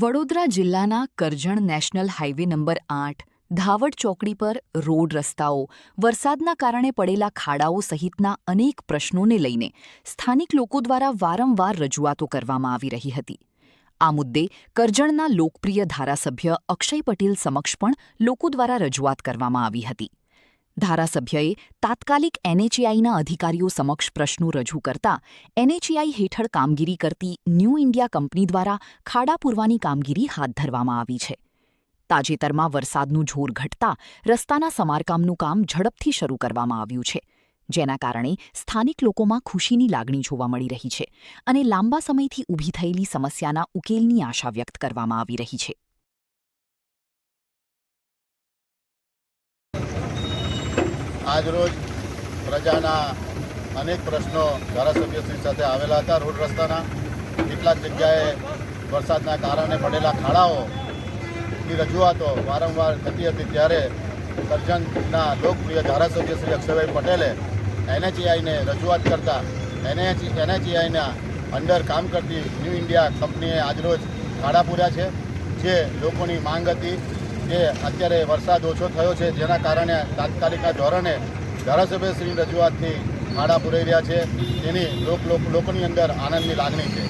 વડોદરા જિલ્લાના Karjan national highway number 8 ધાવડ ચોકડી પર રોડ રસ્તાઓ, વરસાદના કારણે પડેલા ખાડાઓ સહિતના અનેક પ્રશ્નોને લઈને સ્થાનિક લોકો દ્વારા વારંવાર રજૂઆતો કરવામાં આવી રહી હતી. આ મુદ્દે કરજણના લોકપ્રિય ધારાસભ્ય અક્ષય પટેલ સમક્ષ પણ લોકો દ્વારા રજૂઆત કરવામાં આવી હતી. ધારાસભ્યએ તાત્કાલિક એનએચએઆઈના અધિકારીઓ સમક્ષ પ્રશ્નો રજૂ કરતા એનએચએઆઈ હેઠળ કામગીરી કરતી ન્યૂ ઇન્ડિયા કંપની દ્વારા ખાડા પૂરવાની કામગીરી હાથ ધરવામાં આવી છે. તાજેતરમાં વરસાદનું જોર ઘટતા રસ્તાના સમારકામનું કામ ઝડપથી શરૂ કરવામાં આવ્યું છે, જેના કારણે સ્થાનિક લોકોમાં ખુશીની લાગણી જોવા મળી રહી છે અને લાંબા સમયથી ઊભી થયેલી સમસ્યાના ઉકેલની આશા વ્યક્ત કરવામાં આવી રહી છે. આજરોજ પ્રજાના અનેક પ્રશ્નો ધારાસભ્યશ્રી સાથે આવેલા હતા. રોડ રસ્તાના કેટલાક જગ્યાએ વરસાદના કારણે પડેલા ખાડાઓની રજૂઆતો વારંવાર થતી હતી, ત્યારે કરજણના લોકપ્રિય ધારાસભ્ય શ્રી અક્ષયભાઈ પટેલે એનએચએઆઈને રજૂઆત કરતા એનએચએઆઈના અંડર કામ કરતી ન્યૂ ઇન્ડિયા કંપનીએ આજરોજ ખાડા પૂર્યા છે. જે લોકોની માંગ હતી, જે અત્યારે વરસાદ ઓછો થયો છે, જેના કારણે તાત્કાલિકના ધોરણે ધારાસભ્યશ્રીની રજૂઆતથી ખાડા પૂરાઈ રહ્યા છે. તેની લોકોની અંદર આનંદની લાગણી છે.